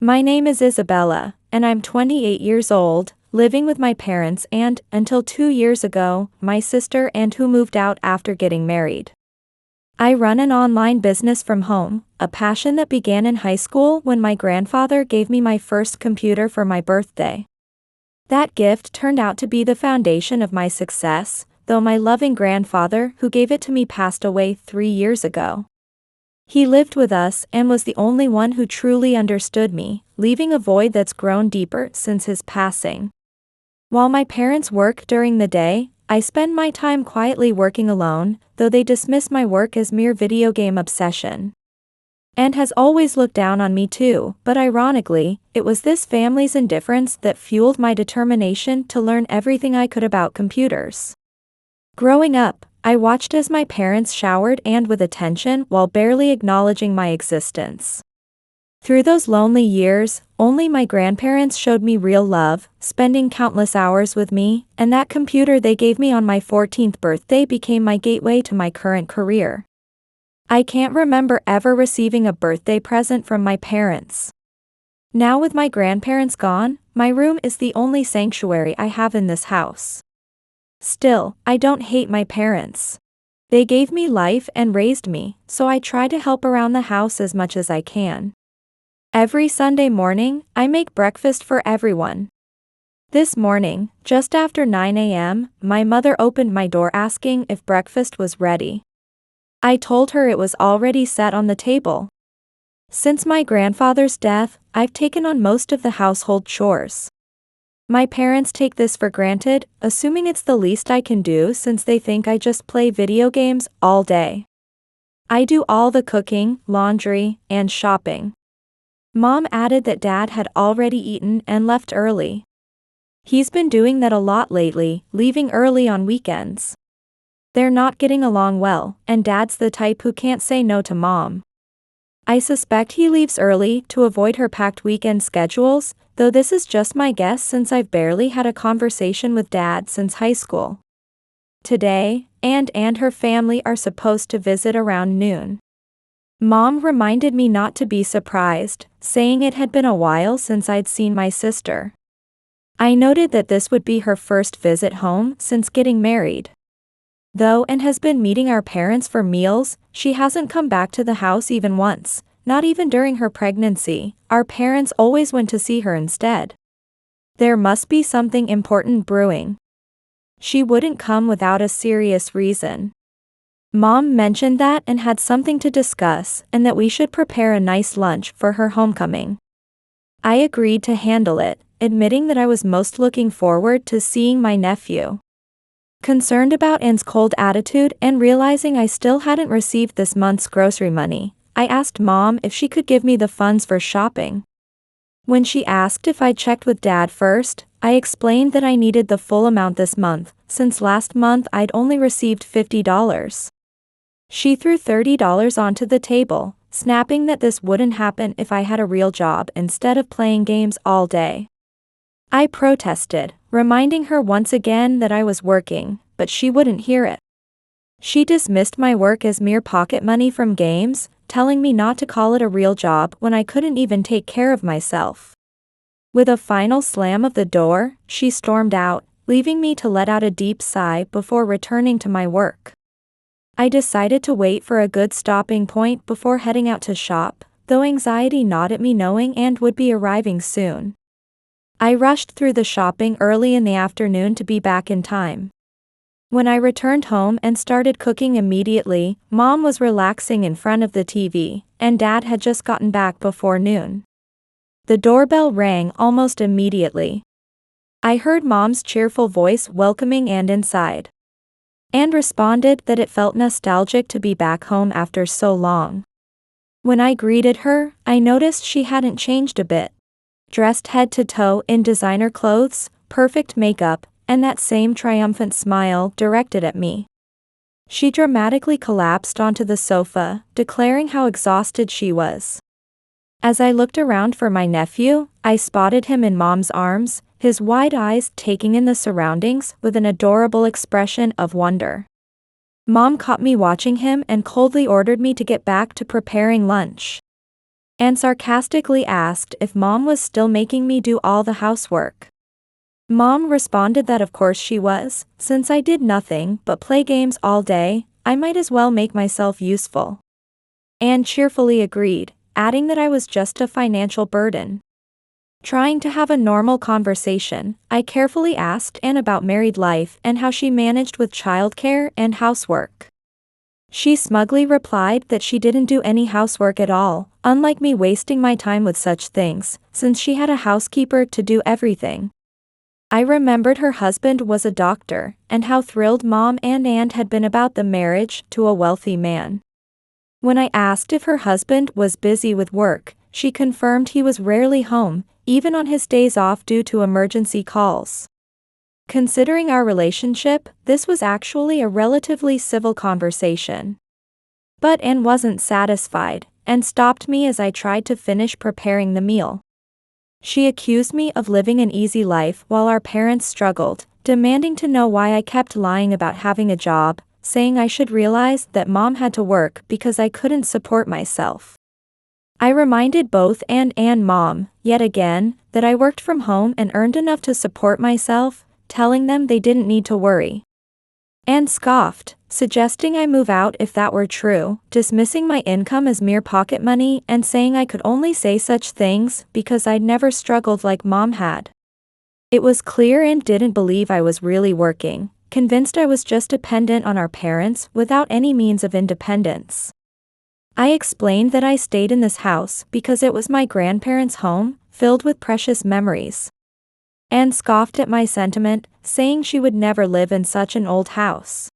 My name is Isabella, and I'm 28 years old, living with my parents and, until 2 years ago, my sister and who moved out after getting married. I run an online business from home, a passion that began in high school when my grandfather gave me my first computer for my birthday. That gift turned out to be the foundation of my success, though my loving grandfather who gave it to me passed away 3 years ago. He lived with us and was the only one who truly understood me, leaving a void that's grown deeper since his passing. While my parents work during the day, I spend my time quietly working alone, though they dismiss my work as mere video game obsession. And has always looked down on me too, but ironically, it was this family's indifference that fueled my determination to learn everything I could about computers. Growing up, I watched as my parents showered and with attention while barely acknowledging my existence. Through those lonely years, only my grandparents showed me real love, spending countless hours with me, and that computer they gave me on my 14th birthday became my gateway to my current career. I can't remember ever receiving a birthday present from my parents. Now with my grandparents gone, my room is the only sanctuary I have in this house. Still, I don't hate my parents. They gave me life and raised me, so I try to help around the house as much as I can. Every Sunday morning, I make breakfast for everyone. This morning, just after 9 a.m., my mother opened my door asking if breakfast was ready. I told her it was already set on the table. Since my grandfather's death, I've taken on most of the household chores. My parents take this for granted, assuming it's the least I can do since they think I just play video games all day. I do all the cooking, laundry, and shopping. Mom added that Dad had already eaten and left early. He's been doing that a lot lately, leaving early on weekends. They're not getting along well, and Dad's the type who can't say no to Mom. I suspect he leaves early to avoid her packed weekend schedules, though this is just my guess since I've barely had a conversation with Dad since high school. Today, Ann and her family are supposed to visit around noon. Mom reminded me not to be surprised, saying it had been a while since I'd seen my sister. I noted that this would be her first visit home since getting married. Though Ann has been meeting our parents for meals, she hasn't come back to the house even once, not even during her pregnancy. Our parents always went to see her instead. There must be something important brewing. She wouldn't come without a serious reason. Mom mentioned that and had something to discuss and that we should prepare a nice lunch for her homecoming. I agreed to handle it, admitting that I was most looking forward to seeing my nephew. Concerned about Ann's cold attitude and realizing I still hadn't received this month's grocery money, I asked Mom if she could give me the funds for shopping. When she asked if I checked with Dad first, I explained that I needed the full amount this month, since last month I'd only received $50. She threw $30 onto the table, snapping that this wouldn't happen if I had a real job instead of playing games all day. I protested, reminding her once again that I was working, but she wouldn't hear it. She dismissed my work as mere pocket money from games, telling me not to call it a real job when I couldn't even take care of myself. With a final slam of the door, she stormed out, leaving me to let out a deep sigh before returning to my work. I decided to wait for a good stopping point before heading out to shop, though anxiety gnawed at me knowing Ann would be arriving soon. I rushed through the shopping early in the afternoon to be back in time. When I returned home and started cooking immediately, Mom was relaxing in front of the TV, and Dad had just gotten back before noon. The doorbell rang almost immediately. I heard Mom's cheerful voice welcoming Ann inside. Ann responded that it felt nostalgic to be back home after so long. When I greeted her, I noticed she hadn't changed a bit. Dressed head to toe in designer clothes, perfect makeup, and that same triumphant smile directed at me. She dramatically collapsed onto the sofa, declaring how exhausted she was. As I looked around for my nephew, I spotted him in Mom's arms, his wide eyes taking in the surroundings with an adorable expression of wonder. Mom caught me watching him and coldly ordered me to get back to preparing lunch. and sarcastically asked if Mom was still making me do all the housework. Mom responded that of course she was, since I did nothing but play games all day, I might as well make myself useful. Anne cheerfully agreed, adding that I was just a financial burden. Trying to have a normal conversation, I carefully asked Anne about married life and how she managed with childcare and housework. She smugly replied that she didn't do any housework at all, unlike me wasting my time with such things, since she had a housekeeper to do everything. I remembered her husband was a doctor, and how thrilled Mom and Anne had been about the marriage to a wealthy man. When I asked if her husband was busy with work, she confirmed he was rarely home, even on his days off due to emergency calls. Considering our relationship, this was actually a relatively civil conversation. But Anne wasn't satisfied, and stopped me as I tried to finish preparing the meal. She accused me of living an easy life while our parents struggled, demanding to know why I kept lying about having a job, saying I should realize that Mom had to work because I couldn't support myself. I reminded both Anne and Mom, yet again, that I worked from home and earned enough to support myself, telling them they didn't need to worry. Anne scoffed, suggesting I move out if that were true, dismissing my income as mere pocket money and saying I could only say such things because I'd never struggled like Mom had. It was clear Anne didn't believe I was really working, convinced I was just dependent on our parents without any means of independence. I explained that I stayed in this house because it was my grandparents' home, filled with precious memories. Anne scoffed at my sentiment, saying she would never live in such an old house.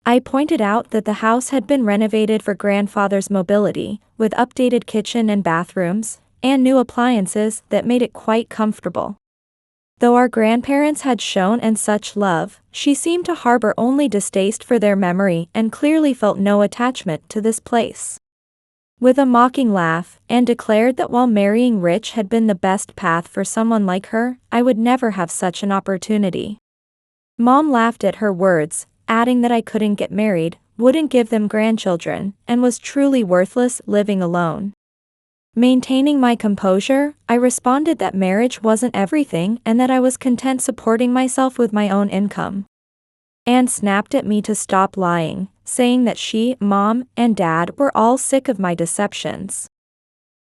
I pointed out that the house had been renovated for grandfather's mobility, with updated kitchen and bathrooms, and new appliances that made it quite comfortable. Though our grandparents had shown Anne such love, she seemed to harbor only distaste for their memory and clearly felt no attachment to this place. With a mocking laugh, Anne declared that while marrying rich had been the best path for someone like her, I would never have such an opportunity. Mom laughed at her words, adding that I couldn't get married, wouldn't give them grandchildren, and was truly worthless living alone. Maintaining my composure, I responded that marriage wasn't everything and that I was content supporting myself with my own income. Anne snapped at me to stop lying, saying that she, Mom, and Dad were all sick of my deceptions.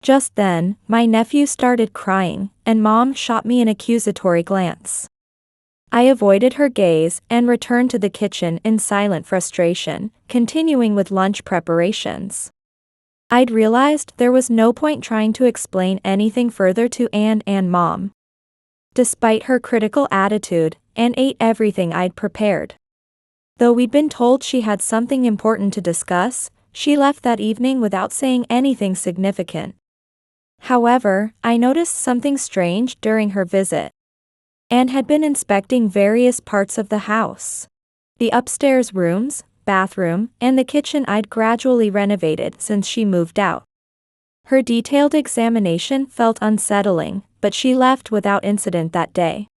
Just then, my nephew started crying, and Mom shot me an accusatory glance. I avoided her gaze and returned to the kitchen in silent frustration, continuing with lunch preparations. I'd realized there was no point trying to explain anything further to Anne and Mom. Despite her critical attitude, Anne ate everything I'd prepared. Though we'd been told she had something important to discuss, she left that evening without saying anything significant. However, I noticed something strange during her visit. Anne had been inspecting various parts of the house. The upstairs rooms, bathroom, and the kitchen I'd gradually renovated since she moved out. Her detailed examination felt unsettling, but she left without incident that day.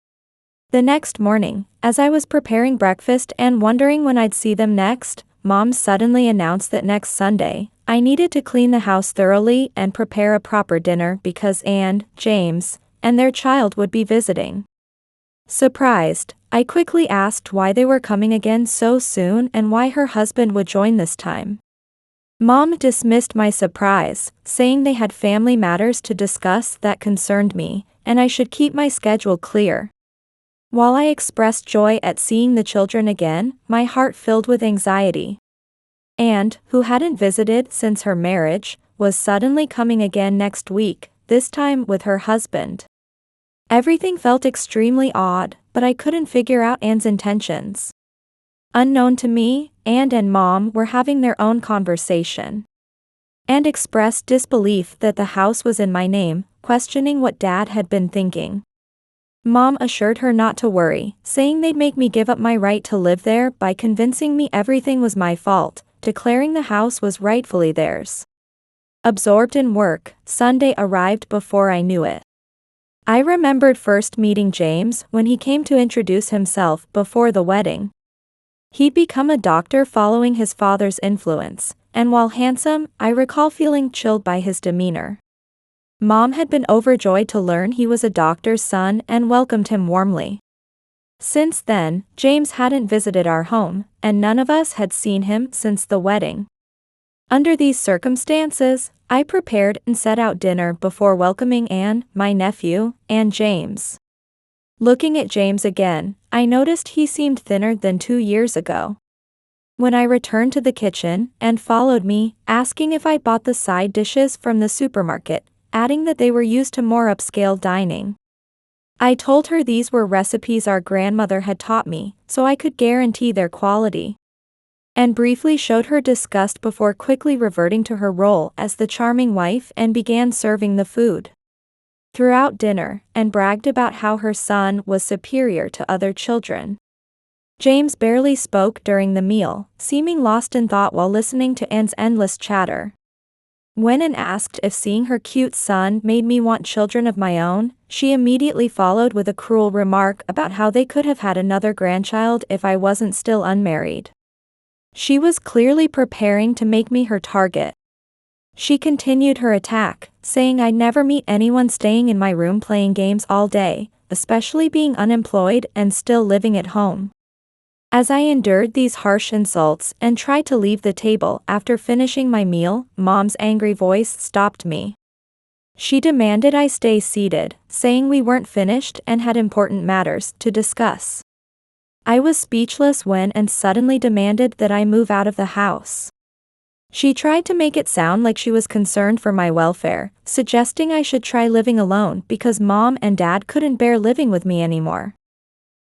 The next morning, as I was preparing breakfast and wondering when I'd see them next, Mom suddenly announced that next Sunday, I needed to clean the house thoroughly and prepare a proper dinner because Anne, James, and their child would be visiting. Surprised, I quickly asked why they were coming again so soon and why her husband would join this time. Mom dismissed my surprise, saying they had family matters to discuss that concerned me, and I should keep my schedule clear. While I expressed joy at seeing the children again, my heart filled with anxiety. And, who hadn't visited since her marriage, was suddenly coming again next week, this time with her husband. Everything felt extremely odd, but I couldn't figure out Anne's intentions. Unknown to me, Anne and Mom were having their own conversation. Anne expressed disbelief that the house was in my name, questioning what Dad had been thinking. Mom assured her not to worry, saying they'd make me give up my right to live there by convincing me everything was my fault, declaring the house was rightfully theirs. Absorbed in work, Sunday arrived before I knew it. I remembered first meeting James when he came to introduce himself before the wedding. He'd become a doctor following his father's influence, and while handsome, I recall feeling chilled by his demeanor. Mom had been overjoyed to learn he was a doctor's son and welcomed him warmly. Since then, James hadn't visited our home, and none of us had seen him since the wedding. Under these circumstances, I prepared and set out dinner before welcoming Anne, my nephew, and James. Looking at James again, I noticed he seemed thinner than 2 years ago. When I returned to the kitchen, Anne followed me, asking if I bought the side dishes from the supermarket, adding that they were used to more upscale dining. I told her these were recipes our grandmother had taught me, so I could guarantee their quality. Anne briefly showed her disgust before quickly reverting to her role as the charming wife and began serving the food. Throughout dinner, Anne bragged about how her son was superior to other children. James barely spoke during the meal, seeming lost in thought while listening to Anne's endless chatter. When Anne asked if seeing her cute son made me want children of my own, she immediately followed with a cruel remark about how they could have had another grandchild if I wasn't still unmarried. She was clearly preparing to make me her target. She continued her attack, saying I'd never meet anyone staying in my room playing games all day, especially being unemployed and still living at home. As I endured these harsh insults and tried to leave the table after finishing my meal, Mom's angry voice stopped me. She demanded I stay seated, saying we weren't finished and had important matters to discuss. I was speechless when Anne suddenly demanded that I move out of the house. She tried to make it sound like she was concerned for my welfare, suggesting I should try living alone because Mom and Dad couldn't bear living with me anymore.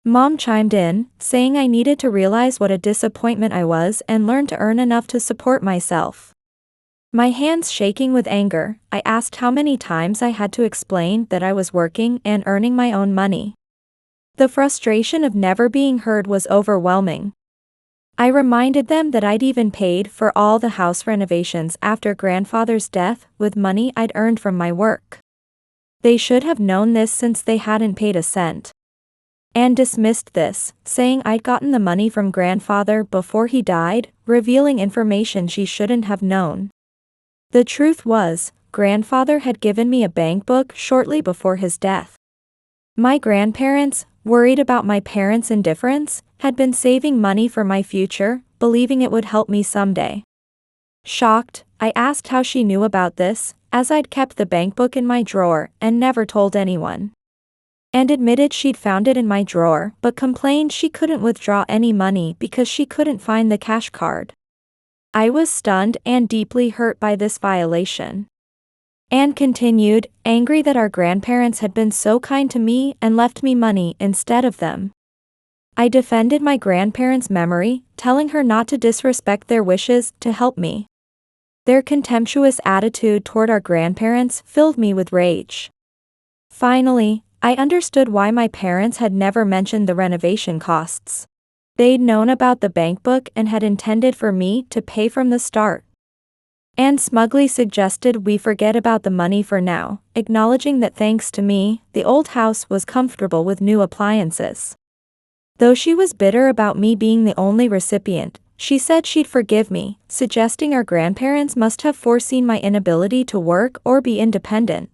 Mom chimed in, saying I needed to realize what a disappointment I was and learn to earn enough to support myself. My hands shaking with anger, I asked how many times I had to explain that I was working and earning my own money. The frustration of never being heard was overwhelming. I reminded them that I'd even paid for all the house renovations after grandfather's death with money I'd earned from my work. They should have known this since they hadn't paid a cent. Anne dismissed this, saying I'd gotten the money from grandfather before he died, revealing information she shouldn't have known. The truth was, grandfather had given me a bank book shortly before his death. My grandparents, worried about my parents' indifference, had been saving money for my future, believing it would help me someday. Shocked, I asked how she knew about this, as I'd kept the bank book in my drawer and never told anyone. And admitted she'd found it in my drawer but complained she couldn't withdraw any money because she couldn't find the cash card. I was stunned and deeply hurt by this violation. Anne continued, angry that our grandparents had been so kind to me and left me money instead of them. I defended my grandparents' memory, telling her not to disrespect their wishes to help me. Their contemptuous attitude toward our grandparents filled me with rage. Finally, I understood why my parents had never mentioned the renovation costs. They'd known about the bank book and had intended for me to pay from the start. Anne smugly suggested we forget about the money for now, acknowledging that thanks to me, the old house was comfortable with new appliances. Though she was bitter about me being the only recipient, she said she'd forgive me, suggesting our grandparents must have foreseen my inability to work or be independent.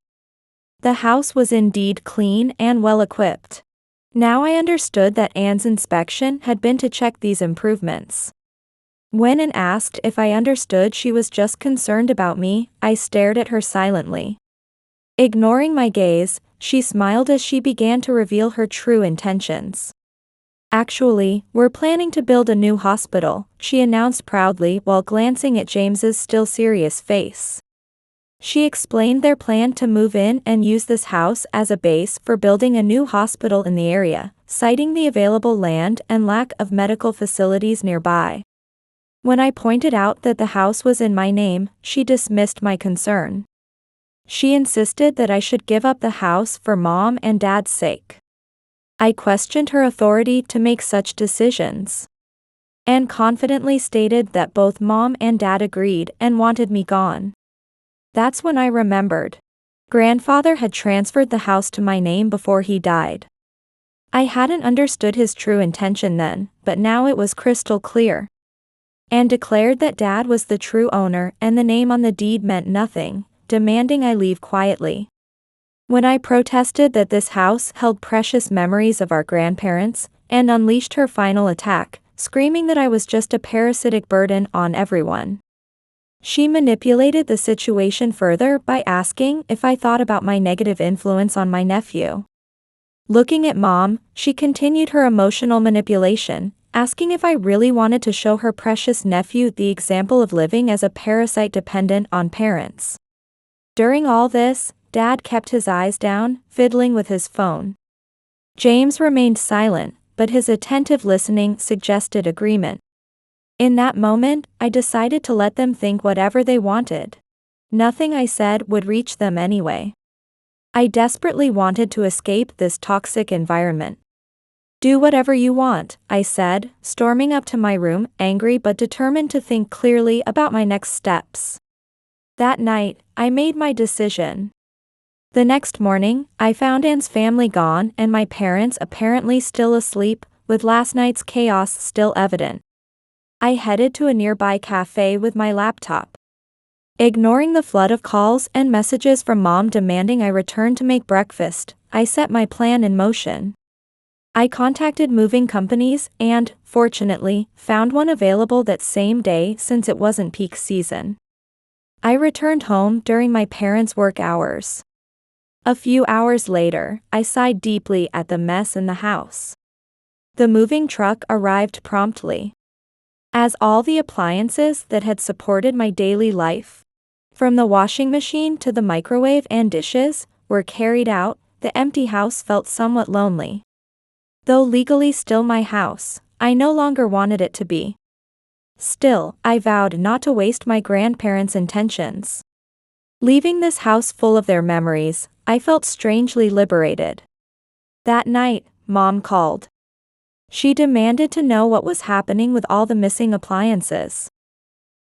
The house was indeed clean and well-equipped. Now I understood that Anne's inspection had been to check these improvements. When Anne asked if I understood she was just concerned about me, I stared at her silently. Ignoring my gaze, she smiled as she began to reveal her true intentions. Actually, we're planning to build a new hospital, she announced proudly while glancing at James's still serious face. She explained their plan to move in and use this house as a base for building a new hospital in the area, citing the available land and lack of medical facilities nearby. When I pointed out that the house was in my name, she dismissed my concern. She insisted that I should give up the house for Mom and Dad's sake. I questioned her authority to make such decisions. Anne confidently stated that both Mom and Dad agreed and wanted me gone. That's when I remembered. Grandfather had transferred the house to my name before he died. I hadn't understood his true intention then, but now it was crystal clear. Anne declared that Dad was the true owner and the name on the deed meant nothing, demanding I leave quietly. When I protested that this house held precious memories of our grandparents, and unleashed her final attack, screaming that I was just a parasitic burden on everyone. She manipulated the situation further by asking if I thought about my negative influence on my nephew. Looking at Mom, she continued her emotional manipulation, asking if I really wanted to show her precious nephew the example of living as a parasite dependent on parents. During all this, Dad kept his eyes down, fiddling with his phone. James remained silent, but his attentive listening suggested agreement. In that moment, I decided to let them think whatever they wanted. Nothing I said would reach them anyway. I desperately wanted to escape this toxic environment. Do whatever you want, I said, storming up to my room, angry but determined to think clearly about my next steps. That night, I made my decision. The next morning, I found Anne's family gone and my parents apparently still asleep, with last night's chaos still evident. I headed to a nearby cafe with my laptop. Ignoring the flood of calls and messages from Mom demanding I return to make breakfast, I set my plan in motion. I contacted moving companies and, fortunately, found one available that same day since it wasn't peak season. I returned home during my parents' work hours. A few hours later, I sighed deeply at the mess in the house. The moving truck arrived promptly. As all the appliances that had supported my daily life, from the washing machine to the microwave and dishes, were carried out, the empty house felt somewhat lonely. Though legally still my house, I no longer wanted it to be. Still, I vowed not to waste my grandparents' intentions. Leaving this house full of their memories, I felt strangely liberated. That night, Mom called. She demanded to know what was happening with all the missing appliances.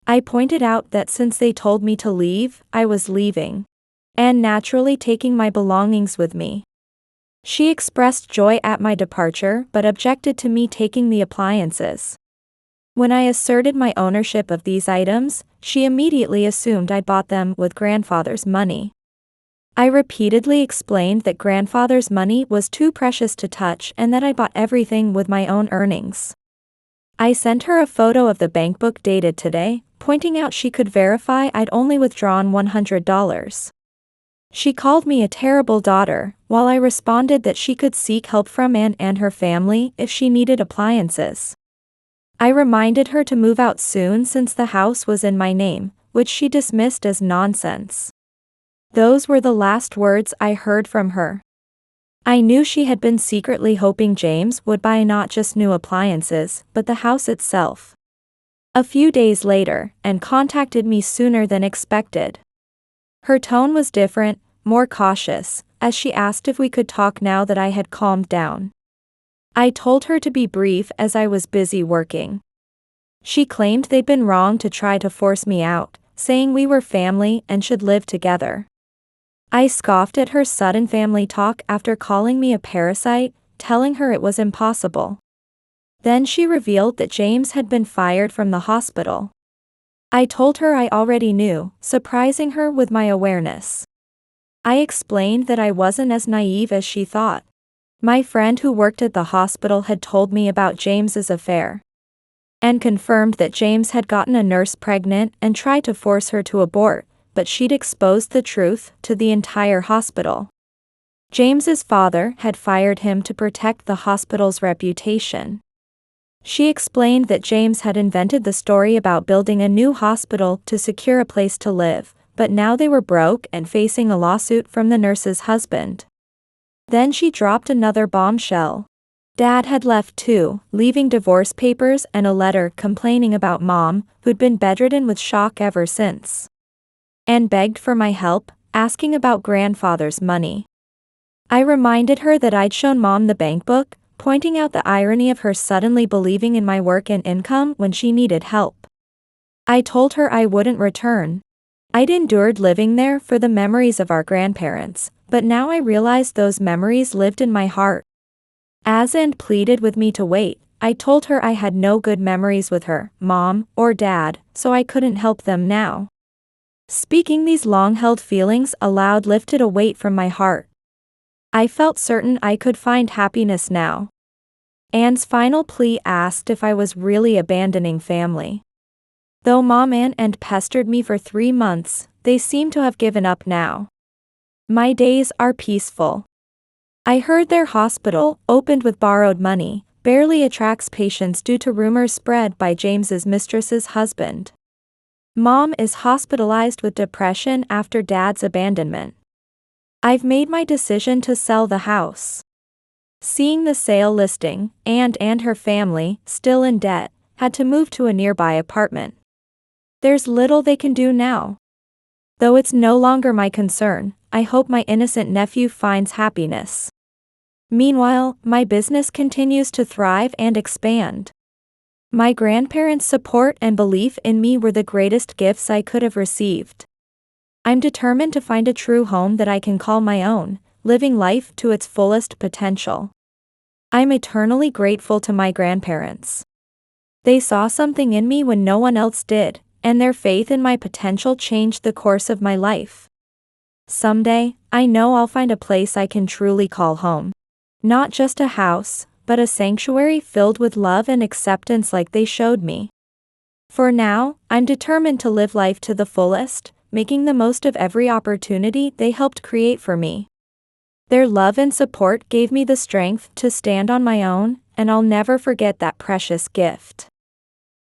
I pointed out that since they told me to leave, I was leaving, and naturally taking my belongings with me. She expressed joy at my departure but objected to me taking the appliances. When I asserted my ownership of these items, she immediately assumed I bought them with grandfather's money. I repeatedly explained that grandfather's money was too precious to touch and that I bought everything with my own earnings. I sent her a photo of the bank book dated today, pointing out she could verify I'd only withdrawn $100. She called me a terrible daughter, while I responded that she could seek help from Anne and her family if she needed appliances. I reminded her to move out soon since the house was in my name, which she dismissed as nonsense. Those were the last words I heard from her. I knew she had been secretly hoping James would buy not just new appliances, but the house itself. A few days later, Anne contacted me sooner than expected. Her tone was different, more cautious, as she asked if we could talk now that I had calmed down. I told her to be brief as I was busy working. She claimed they'd been wrong to try to force me out, saying we were family and should live together. I scoffed at her sudden family talk after calling me a parasite, telling her it was impossible. Then she revealed that James had been fired from the hospital. I told her I already knew, surprising her with my awareness. I explained that I wasn't as naive as she thought. My friend who worked at the hospital had told me about James's affair, and confirmed that James had gotten a nurse pregnant and tried to force her to abort, but she'd exposed the truth to the entire hospital. James's father had fired him to protect the hospital's reputation. She explained that James had invented the story about building a new hospital to secure a place to live, but now they were broke and facing a lawsuit from the nurse's husband. Then she dropped another bombshell. Dad had left too, leaving divorce papers and a letter complaining about Mom, who'd been bedridden with shock ever since. Anne begged for my help, asking about grandfather's money. I reminded her that I'd shown Mom the bank book, pointing out the irony of her suddenly believing in my work and income when she needed help. I told her I wouldn't return. I'd endured living there for the memories of our grandparents, but now I realized those memories lived in my heart. As Anne pleaded with me to wait, I told her I had no good memories with her, Mom, or Dad, so I couldn't help them now. Speaking these long-held feelings aloud lifted a weight from my heart. I felt certain I could find happiness now. Anne's final plea asked if I was really abandoning family. Though Mom and pestered me for 3 months, they seem to have given up now. My days are peaceful. I heard their hospital, opened with borrowed money, barely attracts patients due to rumors spread by James's mistress's husband. Mom is hospitalized with depression after Dad's abandonment. I've made my decision to sell the house. Seeing the sale listing, Anne and her family, still in debt, had to move to a nearby apartment. There's little they can do now. Though it's no longer my concern, I hope my innocent nephew finds happiness. Meanwhile, my business continues to thrive and expand. My grandparents' support and belief in me were the greatest gifts I could have received. I'm determined to find a true home that I can call my own, living life to its fullest potential. I'm eternally grateful to my grandparents. They saw something in me when no one else did, and their faith in my potential changed the course of my life. Someday, I know I'll find a place I can truly call home. Not just a house, but a sanctuary filled with love and acceptance like they showed me. For now, I'm determined to live life to the fullest, making the most of every opportunity they helped create for me. Their love and support gave me the strength to stand on my own, and I'll never forget that precious gift.